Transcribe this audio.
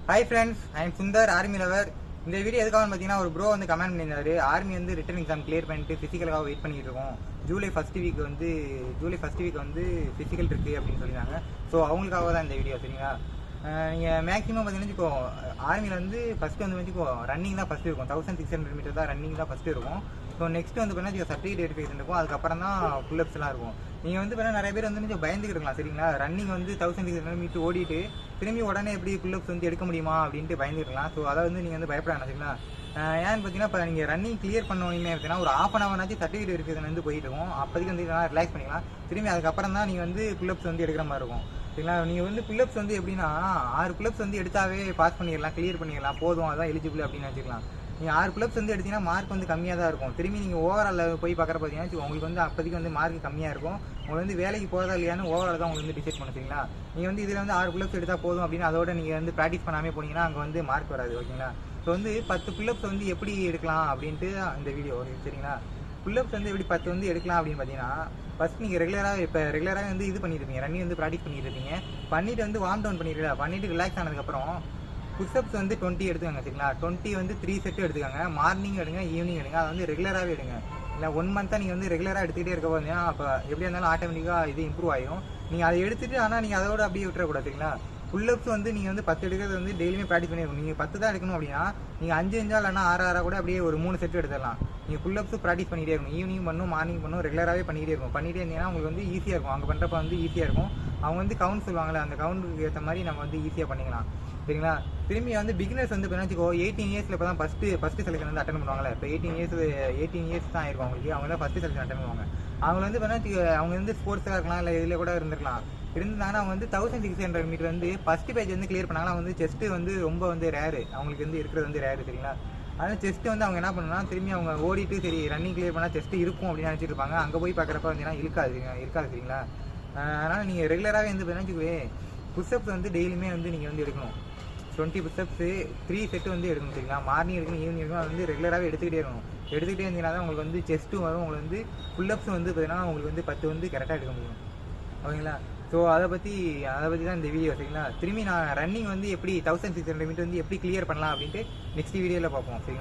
Hi friends, I am Sundar, army lover. இந்த video எதுக்காக பார்த்தீங்கன்னா, ஒரு ப்ரோ வந்து கமெண்ட் பண்ணியிருந்தாரு, ஆர்மி வந்து ரிட்டன் எக்ஸாம் கிளியர் பண்ணிட்டு ஃபிசிக்கலுக்காக வெயிட் பண்ணிட்டு இருக்கோம். ஜூலை ஃபர்ஸ்ட் வீக் வந்து ஃபிசிக்கல் இருக்கு அப்படின்னு சொல்லியிருந்தாங்க. ஸோ அவங்களுக்காக தான் இந்த வீடியோ. சரிங்களா? நீங்கள் மேக்ஸிமம் பார்த்தீங்கன்னா ஆர்மியில் வந்து ஃபஸ்ட்டு வந்து வச்சுக்கோ ரன்னிங் தான் ஃபஸ்ட்டு இருக்கும். 1600 மீட்டர் தான் ரன்னிங் தான் ஃபஸ்ட்டு இருக்கும். ஸோ நெக்ஸ்ட் வந்து பார்த்தீங்கன்னா சர்டிஃபிகேட் வெரிஃபிகேஷன் இருக்கும். அதுக்கப்புறம் தான் புல்லப்ஸ்லாம் இருக்கும். நீங்கள் வந்து பார்த்தீங்கன்னா நிறைய பேர் வந்து கொஞ்சம் பயந்துக்கிருக்கலாம். சரிங்களா? ரன்னிங் வந்து 1600 மீட்டர் ஓடிட்டு திரும்பி உடனே எப்படி புல்லப்ஸ் வந்து எடுக்க முடியுமா அப்படின்ட்டு பயந்துருக்கலாம். ஸோ அதை வந்து நீங்கள் வந்து பயப்படாங்க. சரிங்களா? ஏன்னு பார்த்தீங்கன்னா இப்போ நீங்கள் ரன்னிங் கிளியர் பண்ணோன்னே பார்த்தீங்கன்னா ஒரு ½ hour ஆச்சு சர்டிஃபிகேட் வெரிஃபிகேஷன் வந்து போயிட்டு இருக்கும். அப்போதைக்கு வந்து ரிலாக்ஸ் பண்ணிக்கலாம். திரும்பி அதுக்கப்புறம் தான் நீங்கள் வந்து புல்லப்ஸ் வந்து எடுக்கிற மாதிரி இருக்கும். சரிங்களா? நீங்கள் வந்து புல்லப்ஸ் வந்து எப்படின்னா 6 புல்லப்ஸ் வந்து எடுத்தாவே பாஸ் பண்ணிடலாம், கிளியர் பண்ணிடலாம், போதும், அதான் எலிஜிபிள் அப்படின்னு வச்சுக்கலாம். நீங்கள் 6 புல்லப்ஸ் வந்து எடுத்தீங்கன்னா மார்க் வந்து கம்மியாக தான் இருக்கும். திரும்பி நீங்கள் ஓவரால் போய் பார்க்குற பார்த்தீங்கன்னா உங்களுக்கு வந்து அப்போதைக்கு வந்து மார்க் கம்மியாக இருக்கும். உங்களுக்கு வந்து வேலைக்கு போகிறதா இல்லையான்னு ஓவரால் தான் உங்களுக்கு வந்து டிசைட் பண்ண. சரிங்களா? நீங்கள் வந்து இதில் வந்து 6 புல்லப்ஸ் எடுத்தால் போதும் அப்படின்னு அதோட நீங்கள் வந்து ப்ராக்டிஸ் பண்ணாமே போனீங்கன்னா அங்கே வந்து மார்க் வராது. ஓகேங்களா? ஸோ வந்து 10 புல்லப்ஸ் வந்து எப்படி எடுக்கலாம் அப்படின்ட்டு இந்த வீடியோ. சரிங்களா? புல்லப்ஸ் வந்து எப்படி 10 வந்து எடுக்கலாம் அப்படின்னு பார்த்தீங்கன்னா, ஃபர்ஸ்ட் நீங்கள் ரெகுலராக வந்து இது பண்ணியிருப்பீங்க, ரன்னிங் வந்து ப்ராக்டிஸ் பண்ணிட்டு இருப்பீங்க. பண்ணிட்டு வந்து வார்ம் டவுன் பண்ணிடுறீங்களா, பண்ணிட்டு ரிலாக்ஸ் ஆனதுக்கப்புறம் புஷ்அப்ஸ் வந்து 20 எடுத்துக்கோங்க. சரிங்களா? 20 வந்து 3 செட்டு எடுத்துக்கோங்க. மார்னிங் எடுங்க, ஈவினிங் எடுங்க. அதை வந்து ரெகுலராகவே எடுங்க. இல்லை 1 மந்த்தாக நீங்கள் வந்து ரெகுலராக எடுத்துக்கிட்டே இருக்க போதீங்கன்னா அப்போ எப்படியா இருந்தாலும் ஆட்டோமேட்டிக்காக இது இம்ப்ரூவ் ஆகிடும். நீங்கள் அதை எடுத்துட்டு ஆனால் நீங்கள் அதோட அப்படியே விட்டுறக்கூடாது. சரிங்களா? புல்லப்ஸ் வந்து நீங்கள் வந்து 10 எடுக்கிறது வந்து டெய்லியுமே ப்ராக்டிஸ் பண்ணிருக்கணும். நீங்கள் 10 தான் எடுக்கணும் அப்படின்னா நீங்கள் 5 இல்லைன்னா 6 கூட அப்படியே ஒரு 3 செட்டு எடுத்துடலாம். நீங்கள் புல்லப்ஸ் ப்ராக்டிஸ் பண்ணிகிட்டே இருக்கணும். ஈவினிங் பண்ணும், மார்னிங் பண்ணும், ரெகுலராகவே பண்ணிகிட்டே இருக்கும். பண்ணிகிட்டே இருந்தீங்கன்னா உங்களுக்கு வந்து ஈஸியாக இருக்கும். அங்கே பண்ணுறப்ப வந்து ஈஸியாக இருக்கும். அவங்க வந்து கவுண்ட் சொல்லுவாங்களே, அந்த கவுண்ட்டுக்கு ஏற்ற மாதிரி நம்ம வந்து ஈஸியாக பண்ணிக்கலாம். சரிங்களா? திரும்பி வந்து பிகினர்ஸ் வந்து இப்போ 18 இயர்ஸில் இப்போ தான் ஃபஸ்ட்டு செலக்ஷன் வந்து அட்டன் பண்ணுவாங்களே. இப்போ 18 இயர்ஸ் தான் ஆயிருக்கும் அவங்களுக்கு. அவங்க தான் ஃபஸ்ட்டு செலக்ஷன் அட்டன் பண்ணுவாங்க. அவங்க வந்து அவங்க வந்து ஸ்போர்ட்ஸாக இருக்கலாம், இல்லை இதில் கூட இருந்திருக்கலாம். இருந்தாங்கன்னா அவங்க வந்து 1600 மீட்டர் வந்து ஃபஸ்ட்டு பேஜ் வந்து கிளியர் பண்ணாங்கன்னா அவங்க வந்து செஸ்ட்டு வந்து ரொம்ப வந்து ரேரு. அவங்களுக்கு வந்து இருக்கிறது வந்து ரேரு. சரிங்களா? அதனால் செஸ்ட்டு வந்து அவங்க என்ன பண்ணணும்னா திரும்பி அவங்க ஓடிட்டு சரி ரன்னிங் கிளியர் பண்ணால் செஸ்ட்டு இருக்கும் அப்படின்னு நினச்சிட்டு இருப்பாங்க. அங்கே போய் பார்க்குறப்ப வந்து இருக்காது. சரிங்களா? அதனால் நீங்கள் ரெகுலராகவே வந்து நினச்சிக்குவே புஷ்அப்ஸ் வந்து டெய்லியுமே வந்து நீங்கள் வந்து எடுக்கணும். 20 புஷ்அப்ஸு 3 செட்டு வந்து எடுக்கணும். சரிங்களா? மார்னிங் எடுக்கணும், ஈவினிங் எடுக்கணும். அது வந்து ரெகுலராகவே எடுத்துக்கிட்டே இருந்தீங்கன்னா தான் உங்களுக்கு வந்து செஸ்ட்டும் வரும். உங்களுக்கு வந்து புல்லப்ஸும் வந்து பார்த்தீங்கன்னா உங்களுக்கு வந்து 10 வந்து கரெக்டாக எடுக்க முடியும். ஓகேங்களா? ஸோ அதை பற்றி தான் இந்த வீடியோ. சரிங்களா? திரும்பி நான் ரன்னிங் வந்து எப்படி 1600 மீட்டர் வந்து எப்படி கிளியர் பண்ணலாம் அப்படின்ட்டு நெக்ஸ்ட் வீடியோவில் பார்ப்போம். சரிங்களா?